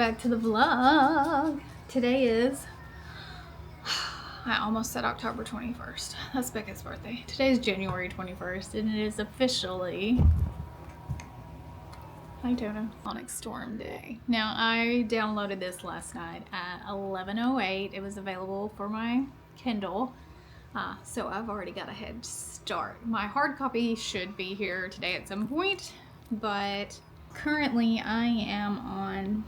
back to the vlog. Today is, I almost said October 21st. That's Becca's birthday. Today is January 21st and it is officially, hi Tona, Onyx Storm Day. Now I downloaded this last night at 11:08. It was available for my Kindle. So I've already got a head start. My hard copy should be here today at some point, but currently I am on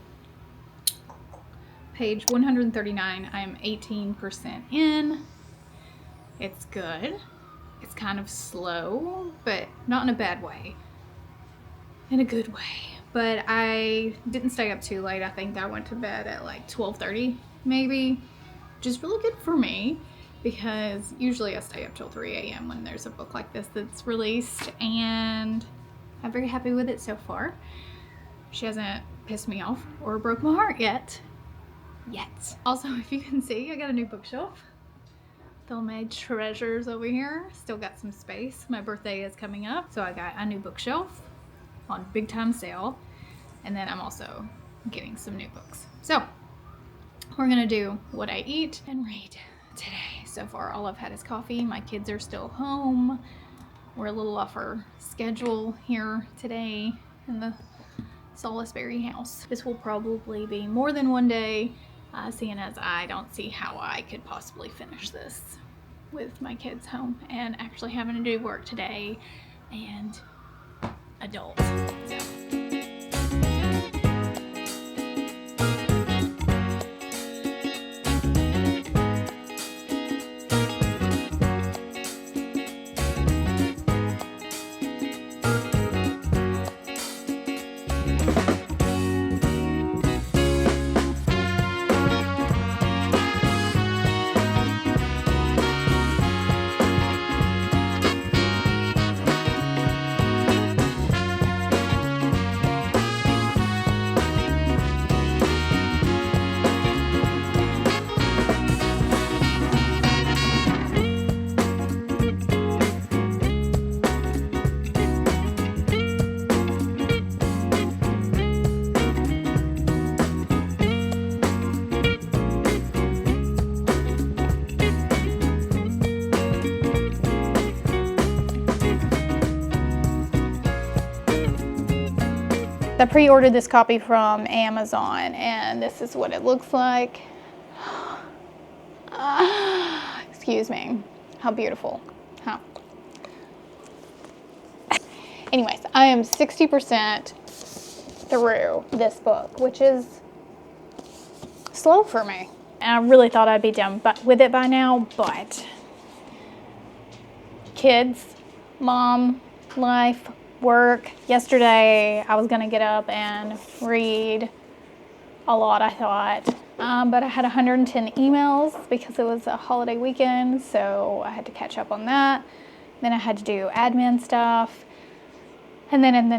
page 139. I'm 18% in. It's good. It's kind of slow, but not in a bad way. In a good way. But I didn't stay up too late. I think I went to bed at like 12:30 maybe, which is really good for me because usually I stay up till 3 a.m. when there's a book like this that's released, and I'm very happy with it so far. She hasn't pissed me off or broke my heart yet. Also, if you can see, I got a new bookshelf. Still made treasures over here. Still got some space. My birthday is coming up, so I got a new bookshelf on big time sale. And then I'm also getting some new books. So we're gonna do what I eat and read today. So far, all I've had is coffee. My kids are still home. We're a little off our schedule here today in the Salisbury house. This will probably be more than one day, seeing as I don't see how I could possibly finish this with my kids home and actually having to do work today and adults. So. I pre-ordered this copy from Amazon and this is what it looks like. Excuse me. How beautiful. Huh. Anyways, I am 60% through this book, which is slow for me. And I really thought I'd be done with it by now, but kids, mom, life, work. Yesterday I was gonna get up and read a lot, I thought, but I had 110 emails because it was a holiday weekend, so I had to catch up on that. Then I had to do admin stuff, and then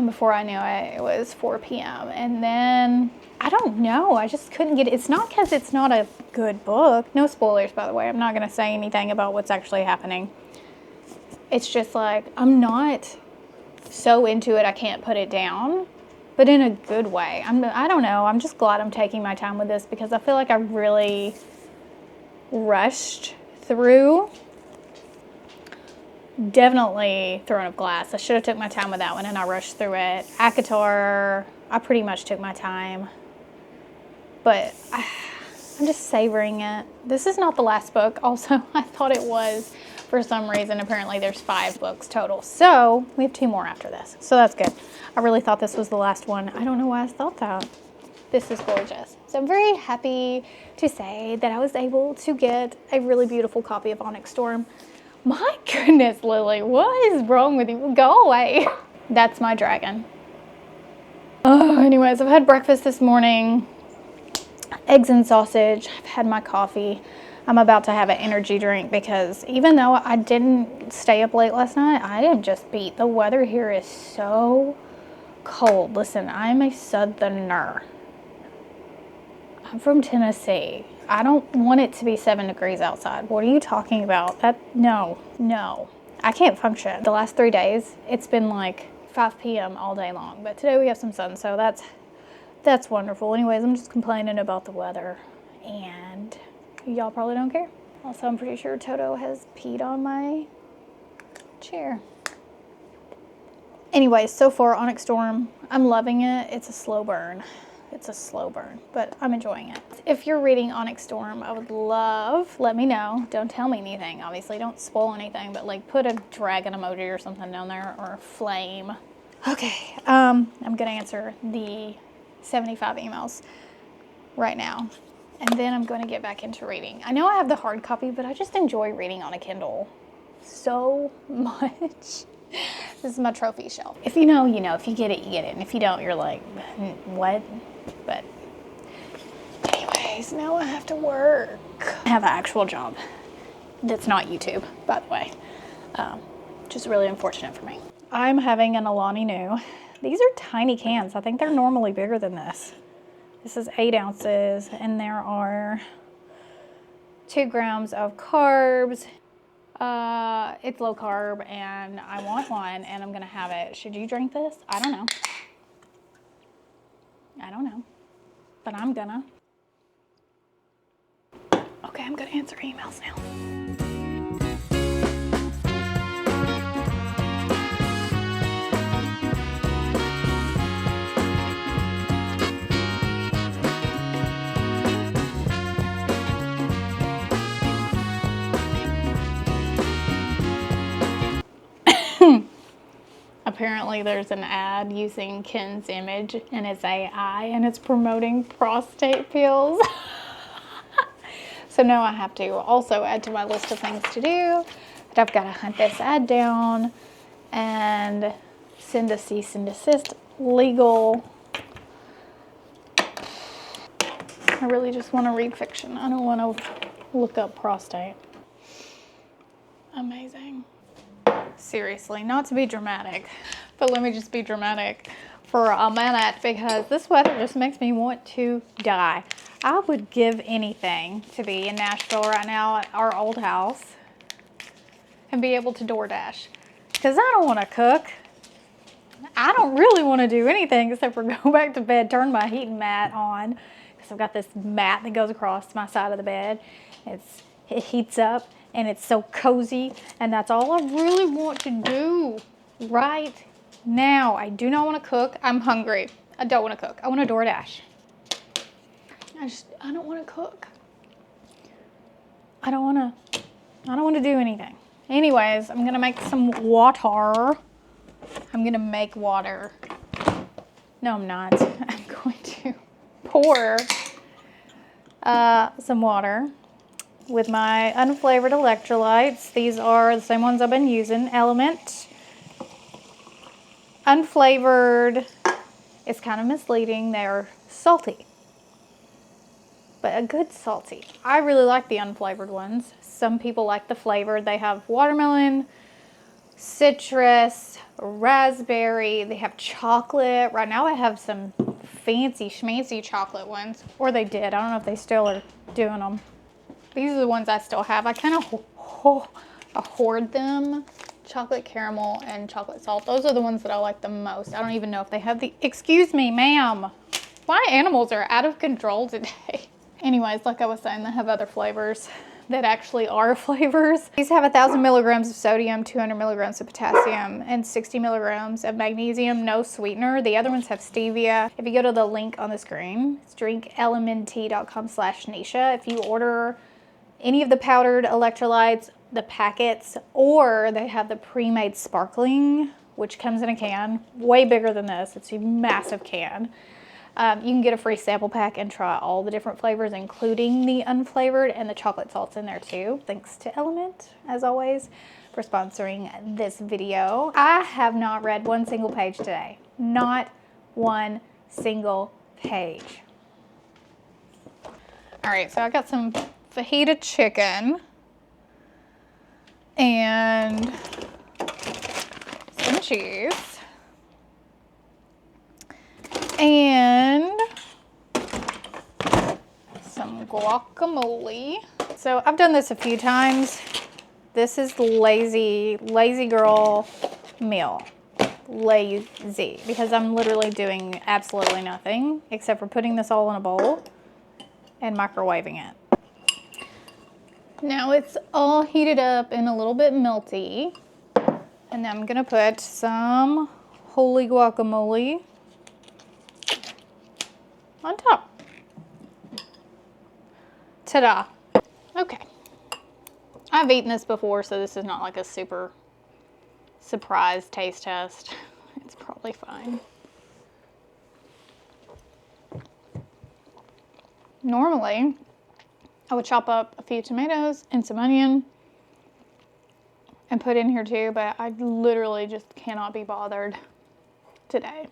before I knew it, it was 4 p.m. and then I don't know, I just couldn't get it. It's not because it's not a good book. No spoilers, by the way. I'm not gonna say anything about what's actually happening. It's just like, I'm not so into it I can't put it down, but in a good way. I don't know, I'm just glad I'm taking my time with this because I feel like I really rushed through. Definitely Throne of Glass. I should have took my time with that one and I rushed through it. Akatar, I pretty much took my time, but I'm just savoring it. This is not the last book. Also, I thought it was. For some reason, apparently there's 5 books total. So we have 2 more after this. So that's good. I really thought this was the last one. I don't know why I thought that. This is gorgeous. So I'm very happy to say that I was able to get a really beautiful copy of Onyx Storm. My goodness, Lily, what is wrong with you? Go away. That's my dragon. Oh, anyways, I've had breakfast this morning. Eggs and sausage. I've had my coffee. I'm about to have an energy drink because even though I didn't stay up late last night, I didn't just beat. The weather here is so cold. Listen, I'm a southerner. I'm from Tennessee. I don't want it to be 7 degrees outside. What are you talking about? No. I can't function. The last 3 days, it's been like 5 p.m. all day long. But today we have some sun, so That's wonderful. Anyways, I'm just complaining about the weather, and y'all probably don't care. Also, I'm pretty sure Toto has peed on my chair. Anyways, so far, Onyx Storm, I'm loving it. It's a slow burn. It's a slow burn, but I'm enjoying it. If you're reading Onyx Storm, I would love, let me know. Don't tell me anything, obviously. Don't spoil anything, but like put a dragon emoji or something down there, or a flame. Okay, I'm gonna answer the 75 emails right now, and then I'm going to get back into reading. I know I have the hard copy, but I just enjoy reading on a Kindle so much. This is my trophy shelf. If you know, you know. If you get it, you get it. And if you don't, you're like, what? But anyways, now I have to work. I have an actual job that's not YouTube, by the way. Just really unfortunate for me. I'm having an Alani Nu. These are tiny cans. I think they're normally bigger than this. This is 8 ounces, and there are 2 grams of carbs. It's low carb, and I want one, and I'm gonna have it. Should you drink this? I don't know. I don't know, but I'm gonna. Okay, I'm gonna answer emails now. Apparently there's an ad using Ken's image, and it's AI, and it's promoting prostate pills. So now I have to also add to my list of things to do. But I've got to hunt this ad down and send a cease and desist legal. I really just want to read fiction. I don't want to look up prostate. Amazing. Seriously, not to be dramatic, but let me just be dramatic for a minute, because this weather just makes me want to die. I would give anything to be in Nashville right now at our old house and be able to DoorDash, because I don't want to cook. I don't really want to do anything except for go back to bed, turn my heating mat on, because I've got this mat that goes across my side of the bed. It heats up, and it's so cozy, and that's all I really want to do right now. I do not want to cook. I'm hungry. I don't want to cook. I want to DoorDash. I don't want to cook. I don't want to do anything. Anyways, I'm going to make some water. I'm going to make water. No, I'm not. I'm going to pour some water with my unflavored electrolytes. These are the same ones I've been using. Element. Unflavored is kind of misleading. They're salty, but a good salty. I really like the unflavored ones. Some people like the flavored. They have watermelon, citrus, raspberry. They have chocolate. Right now I have some fancy schmancy chocolate ones, or they did. I don't know if they still are doing them. These are the ones I still have. I kind of hoard them. Chocolate caramel and chocolate salt. Those are the ones that I like the most. I don't even know if they have the, excuse me, ma'am. My animals are out of control today. Anyways, like I was saying, they have other flavors that actually are flavors. These have 1,000 milligrams of sodium, 200 milligrams of potassium, and 60 milligrams of magnesium, no sweetener. The other ones have stevia. If you go to the link on the screen, it's drinklmnt.com/Neisha. If you order any of the powdered electrolytes, the packets, or they have the pre-made sparkling, which comes in a can, way bigger than this. It's a massive can. You can get a free sample pack and try all the different flavors, including the unflavored, and the chocolate salt's in there too. Thanks to Element, as always, for sponsoring this video. I have not read one single page today. Not one single page. All right, so I got some fajita chicken and some cheese and some guacamole. So I've done this a few times. This is the lazy girl meal. lazy because I'm literally doing absolutely nothing except for putting this all in a bowl and microwaving it. Now it's all heated up and a little bit melty. And then I'm gonna put some holy guacamole on top. Ta-da. Okay. I've eaten this before, so this is not like a super surprise taste test. It's probably fine. Normally, I would chop up a few tomatoes and some onion and put in here too, but I literally just cannot be bothered today.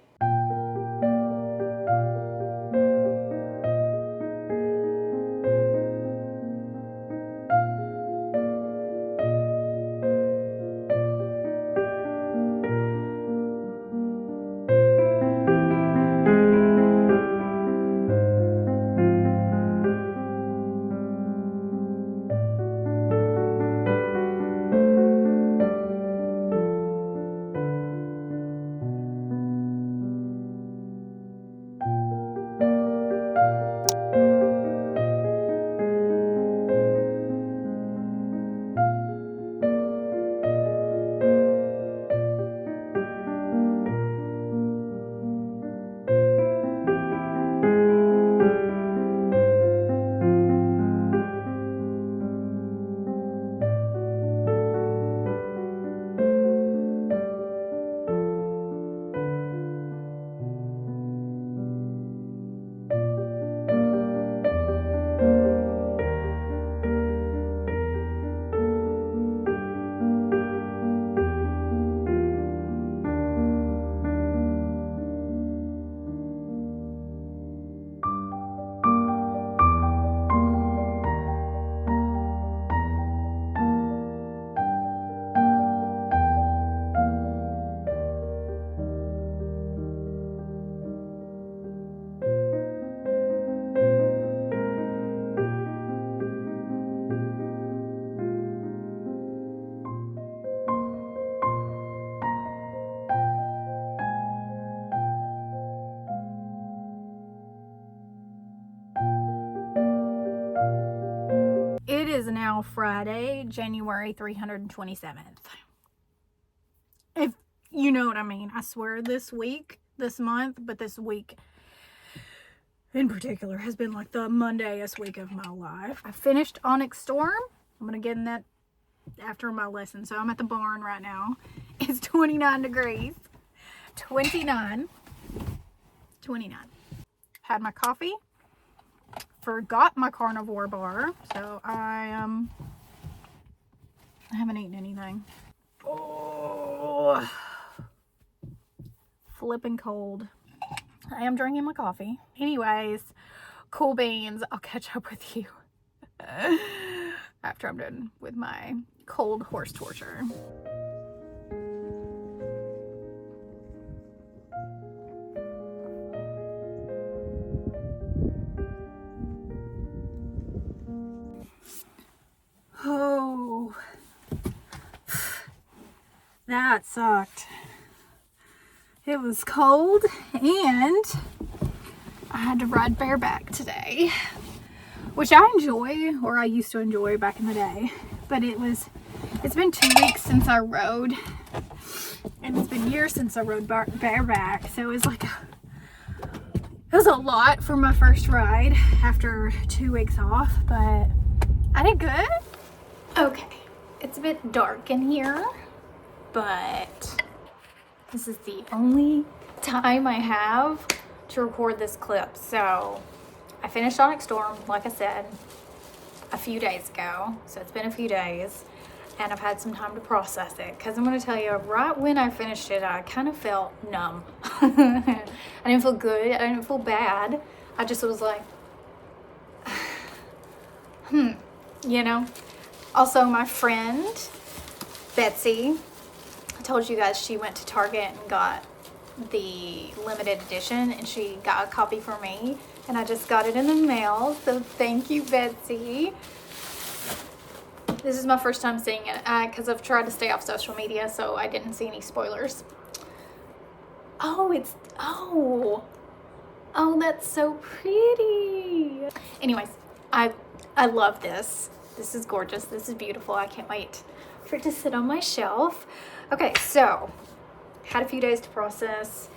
It is now Friday, January 327th. If you know what I mean. I swear this month, but this week in particular has been like the Mondayest week of my life. I finished Onyx Storm. I'm going to get in that after my lesson. So I'm at the barn right now. It's 29 degrees. 29. Had my coffee. Forgot my carnivore bar, so I haven't eaten anything. Oh, flipping cold. I am drinking my coffee. Anyways, cool beans. I'll catch up with you after I'm done with my cold horse torture. Oh, that sucked. It was cold and I had to ride bareback today, which I enjoy, or I used to enjoy back in the day, but it's been 2 weeks since I rode and it's been years since I rode bareback, so it was a lot for my first ride after 2 weeks off, but I did good. Okay, it's a bit dark in here, but this is the only time I have to record this clip. So I finished Onyx Storm, like I said, a few days ago. So it's been a few days and I've had some time to process it, because I'm going to tell you, right when I finished it, I kind of felt numb. I didn't feel good. I didn't feel bad. I just was like, you know. Also, my friend, Betsy, I told you guys she went to Target and got the limited edition, and she got a copy for me, and I just got it in the mail, so thank you, Betsy. This is my first time seeing it, because I've tried to stay off social media, so I didn't see any spoilers. Oh, that's so pretty. Anyways, I love this. This is gorgeous. This is beautiful. I can't wait for it to sit on my shelf. Okay, so had a few days to process.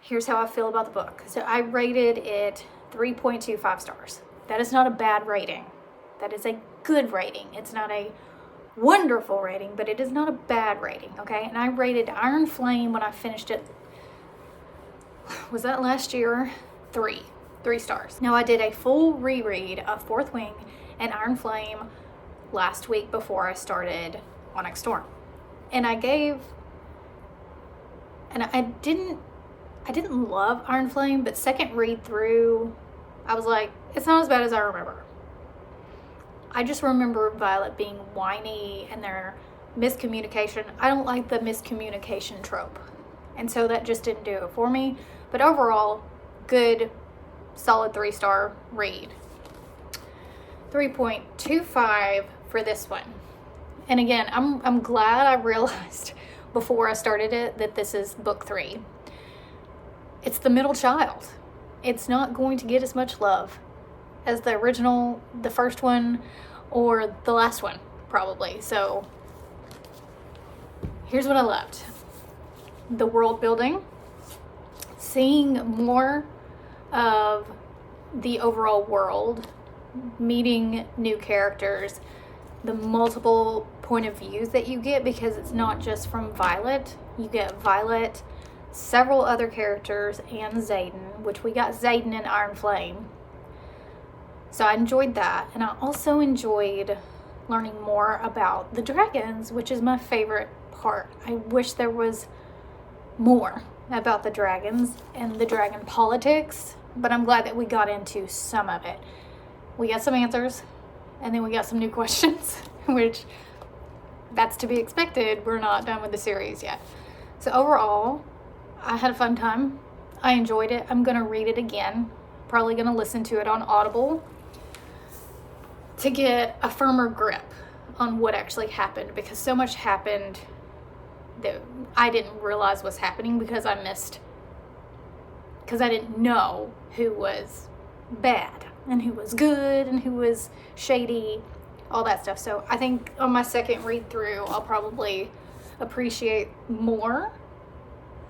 Here's how I feel about the book. So I rated it 3.25 stars. That is not a bad rating. That is a good rating. It's not a wonderful rating, but it is not a bad rating, okay? And I rated Iron Flame when I finished it, was that last year? 3 stars. Now I did a full reread of Fourth Wing and Iron Flame last week before I started Onyx Storm. And I didn't love Iron Flame, but second read through, I was like, it's not as bad as I remember. I just remember Violet being whiny and their miscommunication. I don't like the miscommunication trope. And so that just didn't do it for me. But overall, good, solid 3-star read. 3.25 for this one. And again, I'm glad I realized before I started it that this is book 3. It's the middle child. It's not going to get as much love as the original, the first one, or the last one, probably. So here's what I loved. The world building, seeing more of the overall world, meeting new characters, the multiple point of views that you get, because it's not just from Violet. You get Violet, several other characters, and Xaden, which we got Xaden in Iron Flame. So I enjoyed that, and I also enjoyed learning more about the dragons, which is my favorite part. I wish there was more about the dragons and the dragon politics, but I'm glad that we got into some of it. We got some answers, and then we got some new questions, which that's to be expected. We're not done with the series yet. So overall, I had a fun time. I enjoyed it. I'm going to read it again. Probably going to listen to it on Audible to get a firmer grip on what actually happened, because so much happened that I didn't realize was happening because I didn't know who was bad and who was good and who was shady, all that stuff. So I think on my second read through, I'll probably appreciate more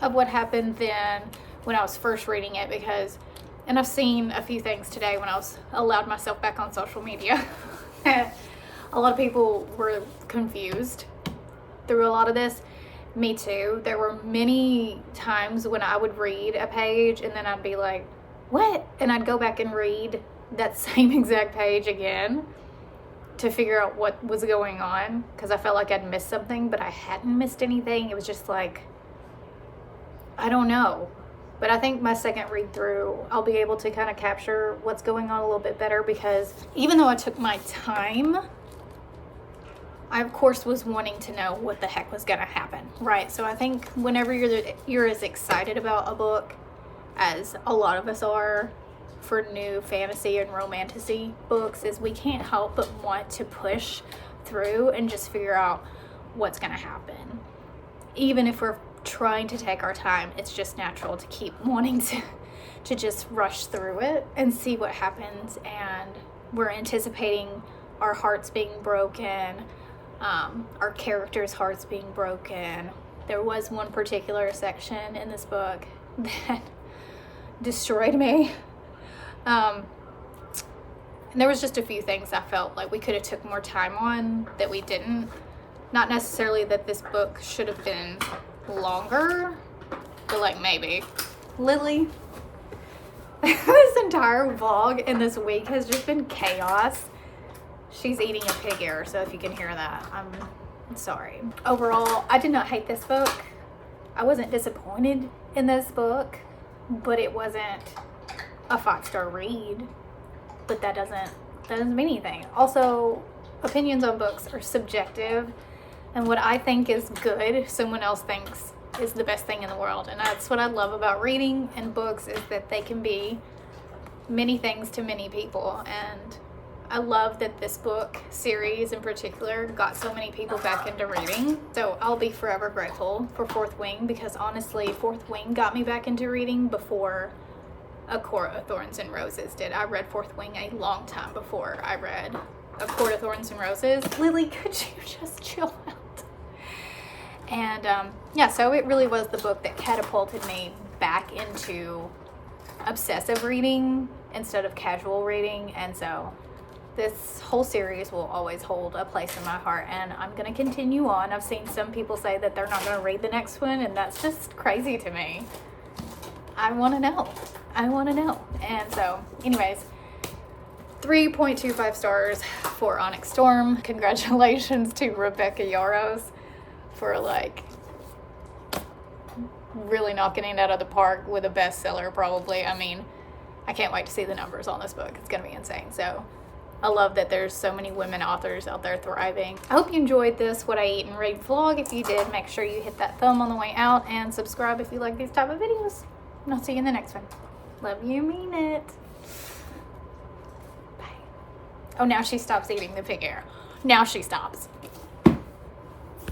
of what happened than when I was first reading it, because, and I've seen a few things today when I was allowed myself back on social media. A lot of people were confused through a lot of this. Me too. There were many times when I would read a page and then I'd be like, what? And I'd go back and read that same exact page again to figure out what was going on, because I felt like I'd missed something, but I hadn't missed anything. It was just like, I don't know. But I think my second read through, I'll be able to kind of capture what's going on a little bit better, because even though I took my time, I of course was wanting to know what the heck was going to happen, right? So I think whenever you're as excited about a book as a lot of us are for new fantasy and romantasy books, is we can't help but want to push through and just figure out what's going to happen. Even if we're trying to take our time, it's just natural to keep wanting to just rush through it and see what happens, and we're anticipating our hearts being broken, our characters' hearts being broken. There was one particular section in this book that destroyed me, and there was just a few things I felt like we could have took more time on that we didn't. Not necessarily that this book should have been longer, but like maybe. Lily, this entire vlog in this week has just been chaos. She's eating a pig ear, so if you can hear that, I'm sorry. Overall, I did not hate this book. I wasn't disappointed in this book, but it wasn't a 5-star read. But that doesn't mean anything. Also, opinions on books are subjective, and what I think is good, someone else thinks is the best thing in the world. And that's what I love about reading and books, is that they can be many things to many people. And I love that this book series in particular got so many people back into reading. So I'll be forever grateful for Fourth Wing, because honestly, Fourth Wing got me back into reading before A Court of Thorns and Roses did. I read Fourth Wing a long time before I read A Court of Thorns and Roses. Lily, could you just chill out? And yeah, so it really was the book that catapulted me back into obsessive reading instead of casual reading. And so this whole series will always hold a place in my heart, and I'm going to continue on. I've seen some people say that they're not going to read the next one, and that's just crazy to me. I want to know. I want to know. And so, anyways, 3.25 stars for Onyx Storm. Congratulations to Rebecca Yarros for like really knocking it out of the park with a bestseller probably. I mean, I can't wait to see the numbers on this book. It's going to be insane. So I love that there's so many women authors out there thriving. I hope you enjoyed this What I Eat and Read vlog. If you did, make sure you hit that thumb on the way out and subscribe if you like these type of videos. And I'll see you in the next one. Love you, mean it. Bye. Oh, now she stops eating the pig hair. Now she stops.